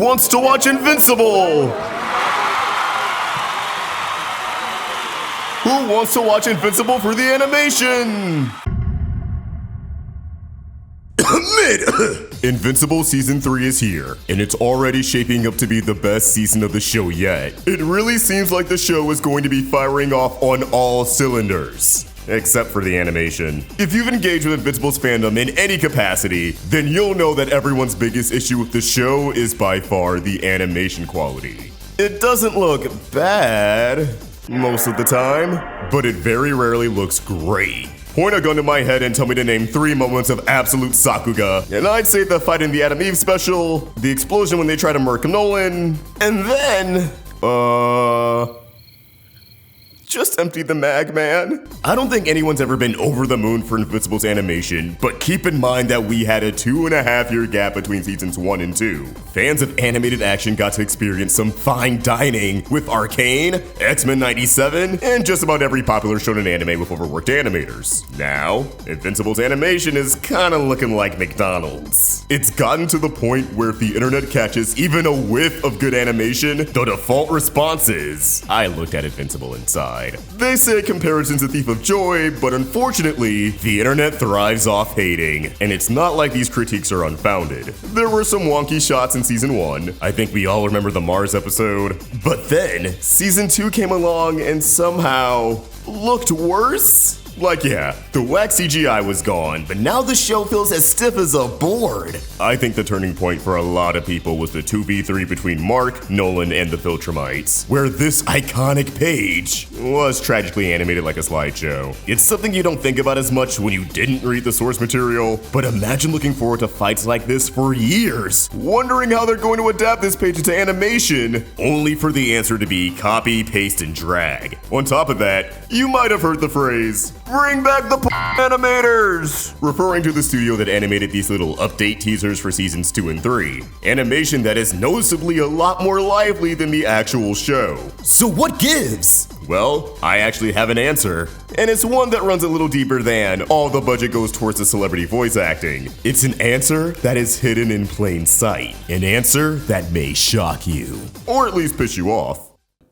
wants to watch Invincible? Who wants to watch Invincible for the animation? Invincible Season 3 is here, and it's already shaping up to be the best season of the show yet. It really seems like the show is going to be firing off on all cylinders. Except for the animation. If you've engaged with Invincible's fandom in any capacity, then you'll know that everyone's biggest issue with the show is by far the animation quality. It doesn't look bad most of the time, but it very rarely looks great. Point a gun to my head and tell me to name 3 moments of absolute Sakuga, and I'd say the fight in the Adam Eve special, the explosion when they try to murk Nolan, and then, just empty the mag, man. I don't think anyone's ever been over the moon for Invincible's animation, but keep in mind that we had a 2.5-year gap between seasons 1 and 2. Fans of animated action got to experience some fine dining with Arcane, X-Men 97, and just about every popular shonen anime with overworked animators. Now, Invincible's animation is kinda looking like McDonald's. It's gotten to the point where if the internet catches even a whiff of good animation, the default response is, I looked at Invincible inside. They say comparison's a thief of joy, but unfortunately, the internet thrives off hating, and it's not like these critiques are unfounded. There were some wonky shots in season 1. I think we all remember the Mars episode. But then, season 2 came along and somehow looked worse? Like, yeah, the whack CGI was gone, but now the show feels as stiff as a board. I think the turning point for a lot of people was the 2v3 between Mark, Nolan, and the Viltrumites, where this iconic page was tragically animated like a slideshow. It's something you don't think about as much when you didn't read the source material, but imagine looking forward to fights like this for years, wondering how they're going to adapt this page into animation, only for the answer to be copy, paste, and drag. On top of that, you might have heard the phrase, bring back the animators! Referring to the studio that animated these little update teasers for seasons 2 and 3. Animation that is noticeably a lot more lively than the actual show. So what gives? Well, I actually have an answer, and it's one that runs a little deeper than all the budget goes towards the celebrity voice acting. It's an answer that is hidden in plain sight. An answer that may shock you, or at least piss you off.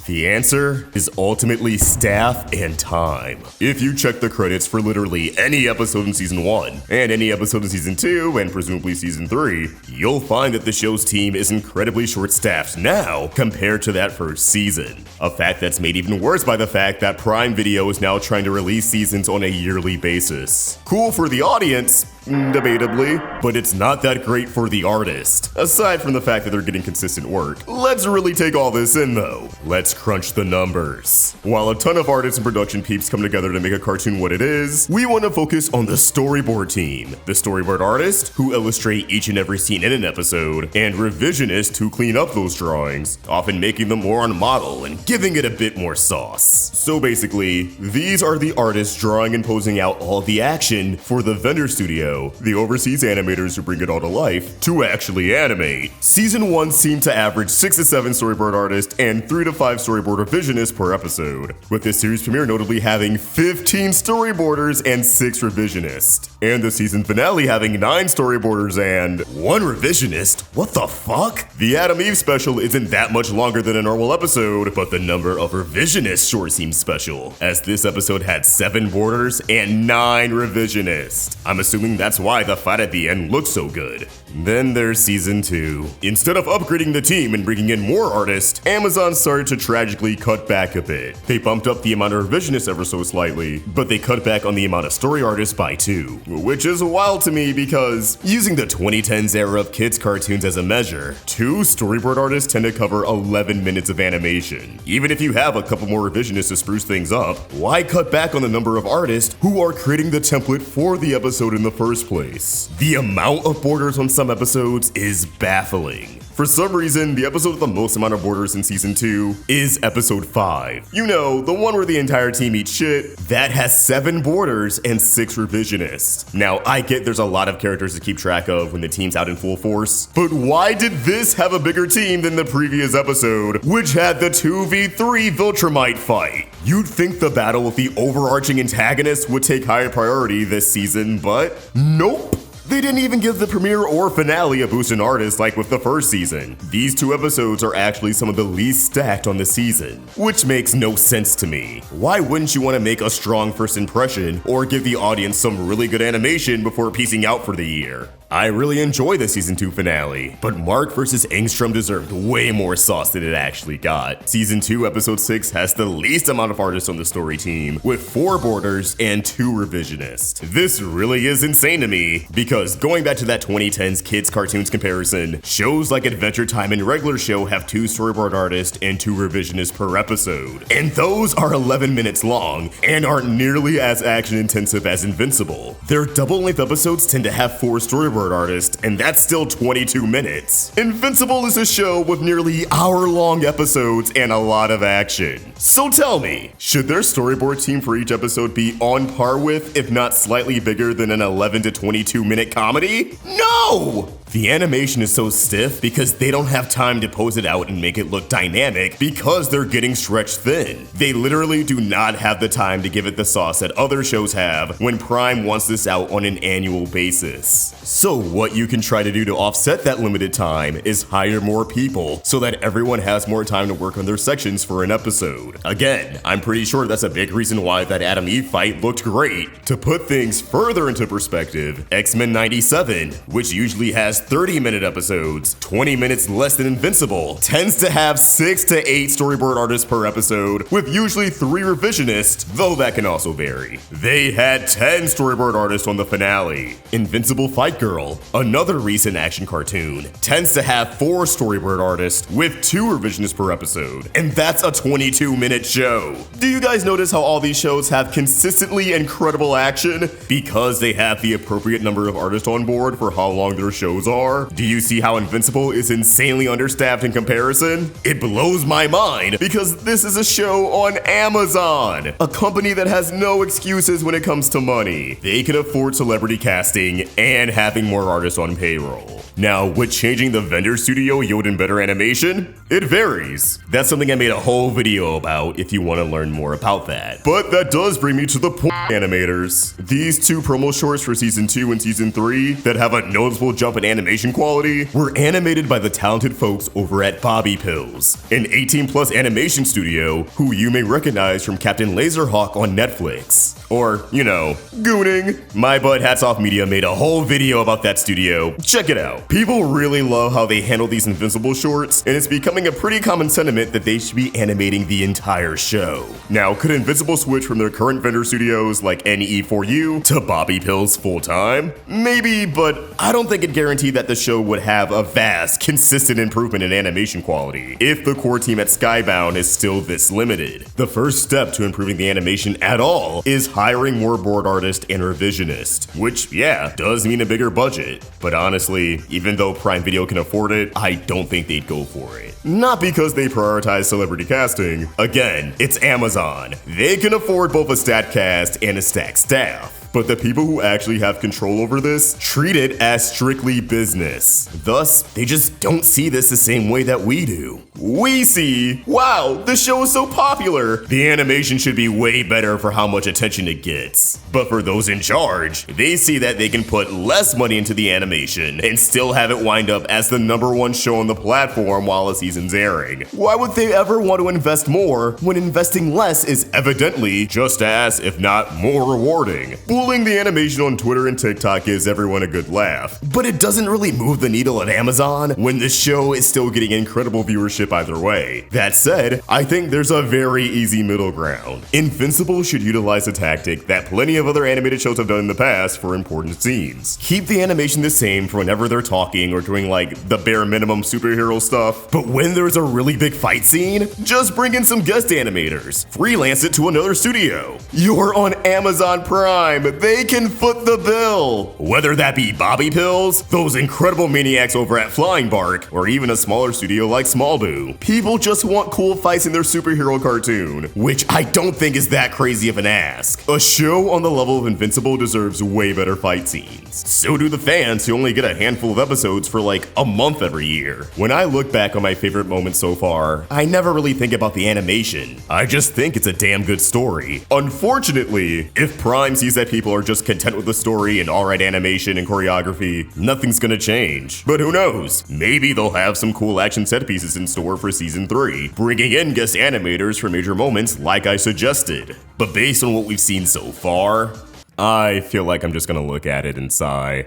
The answer is ultimately staff and time. If you check the credits for literally any episode in season 1, and any episode in season 2, and presumably season 3, you'll find that the show's team is incredibly short-staffed now compared to that first season. A fact that's made even worse by the fact that Prime Video is now trying to release seasons on a yearly basis. Cool for the audience, debatably, but it's not that great for the artist. Aside from the fact that they're getting consistent work. Let's really take all this in though. Let's crunch the numbers. While a ton of artists and production peeps come together to make a cartoon what it is, we want to focus on the storyboard team. The storyboard artists, who illustrate each and every scene in an episode, and revisionists who clean up those drawings, often making them more on model and giving it a bit more sauce. So basically, these are the artists drawing and posing out all the action for the vendor studio, the overseas animators who bring it all to life, to actually animate. Season 1 seemed to average 6 to 7 storyboard artists and 3 to 5 storyboard revisionists per episode, with this series premiere notably having 15 storyboarders and 6 revisionists, and the season finale having 9 storyboarders and 1 revisionist. What the fuck? The Adam Eve special isn't that much longer than a normal episode, but the number of revisionists sure seems special, as this episode had 7 boarders and 9 revisionists. I'm assuming that's why the fight at the end looks so good. Then there's season 2. Instead of upgrading the team and bringing in more artists, Amazon started to tragically cut back a bit. They bumped up the amount of revisionists ever so slightly, but they cut back on the amount of story artists by 2. Which is wild to me because, using the 2010s era of kids cartoons as a measure, 2 storyboard artists tend to cover 11 minutes of animation. Even if you have a couple more revisionists to spruce things up, why cut back on the number of artists who are creating the template for the episode in the first place? The amount of borders on some episodes is baffling. For some reason, the episode with the most amount of borders in season 2 is episode 5. You know, the one where the entire team eats shit. That has 7 borders and 6 revisionists. Now, I get there's a lot of characters to keep track of when the team's out in full force, but why did this have a bigger team than the previous episode, which had the 2v3 Viltrumite fight? You'd think the battle with the overarching antagonist would take higher priority this season, but nope. They didn't even give the premiere or finale a boost in artists like with the first season. These 2 episodes are actually some of the least stacked on the season, which makes no sense to me. Why wouldn't you want to make a strong first impression or give the audience some really good animation before peacing out for the year? I really enjoy the season 2 finale, but Mark vs. Engstrom deserved way more sauce than it actually got. Season 2 episode 6 has the least amount of artists on the story team, with 4 boarders and 2 revisionists. This really is insane to me, because going back to that 2010s kids cartoons comparison, shows like Adventure Time and Regular Show have 2 storyboard artists and 2 revisionists per episode. And those are 11 minutes long, and aren't nearly as action intensive as Invincible. Their double-length episodes tend to have 4 storyboard artist, and that's still 22 minutes. Invincible is a show with nearly hour-long episodes and a lot of action. So tell me, should their storyboard team for each episode be on par with, if not slightly bigger than an 11 to 22 minute comedy? No! The animation is so stiff because they don't have time to pose it out and make it look dynamic because they're getting stretched thin. They literally do not have the time to give it the sauce that other shows have when Prime wants this out on an annual basis. So what you can try to do to offset that limited time is hire more people so that everyone has more time to work on their sections for an episode. Again, I'm pretty sure that's a big reason why that Adam Eve fight looked great. To put things further into perspective, X-Men 97, which usually has 30-minute episodes, 20 minutes less than Invincible, tends to have 6 to 8 storyboard artists per episode, with usually 3 revisionists, though that can also vary. They had 10 storyboard artists on the finale. Invincible Fight Girl, another recent action cartoon, tends to have 4 storyboard artists with 2 revisionists per episode, and that's a 22-minute show. Do you guys notice how all these shows have consistently incredible action? Because they have the appropriate number of artists on board for how long their shows are? Do you see how Invincible is insanely understaffed in comparison? It blows my mind because this is a show on Amazon, a company that has no excuses when it comes to money. They can afford celebrity casting and having more artists on payroll. Now, would changing the vendor studio yield in better animation? It varies. That's something I made a whole video about if you want to learn more about that. But that does bring me to the point, animators. These 2 promo shorts for season 2 and season 3 that have a noticeable jump in animation quality were animated by the talented folks over at Bobby Pills, an 18+ animation studio who you may recognize from Captain Laserhawk on Netflix. Or, you know, gooning. My Butt Hats Off Media made a whole video about that studio. Check it out. People really love how they handle these Invincible shorts, and it's becoming a pretty common sentiment that they should be animating the entire show. Now, could Invincible switch from their current vendor studios like NE4U to Bobby Pills full-time? Maybe, but I don't think it guaranteed that the show would have a vast, consistent improvement in animation quality if the core team at Skybound is still this limited. The first step to improving the animation at all is hiring more board artists and revisionists, which, yeah, does mean a bigger budget. But honestly, even though Prime Video can afford it, I don't think they'd go for it. Not because they prioritize celebrity casting. Again, it's Amazon. They can afford both a stat cast and a stacked staff. But the people who actually have control over this treat it as strictly business. Thus, they just don't see this the same way that we do. We see, wow, the show is so popular. The animation should be way better for how much attention it gets. But for those in charge, they see that they can put less money into the animation and still have it wind up as the #1 show on the platform while a season's airing. Why would they ever want to invest more when investing less is evidently just as, if not more rewarding? Bullying the animation on Twitter and TikTok gives everyone a good laugh, but it doesn't really move the needle at Amazon when the show is still getting incredible viewership either way. That said, I think there's a very easy middle ground. Invincible should utilize a tactic that plenty of other animated shows have done in the past for important scenes. Keep the animation the same for whenever they're talking or doing like the bare minimum superhero stuff, but when there's a really big fight scene, just bring in some guest animators. Freelance it to another studio. You're on Amazon Prime. They can foot the bill. Whether that be Bobby Pills, those incredible maniacs over at Flying Bark, or even a smaller studio like Smallboo. People just want cool fights in their superhero cartoon, which I don't think is that crazy of an ask. A show on the level of Invincible deserves way better fight scenes. So do the fans who only get a handful of episodes for like a month every year. When I look back on my favorite moments so far, I never really think about the animation. I just think it's a damn good story. Unfortunately, if Prime sees that people people are just content with the story and alright animation and choreography, nothing's gonna change. But who knows? Maybe they'll have some cool action set pieces in store for season 3, bringing in guest animators for major moments like I suggested. But based on what we've seen so far, I feel like I'm just gonna look at it and sigh.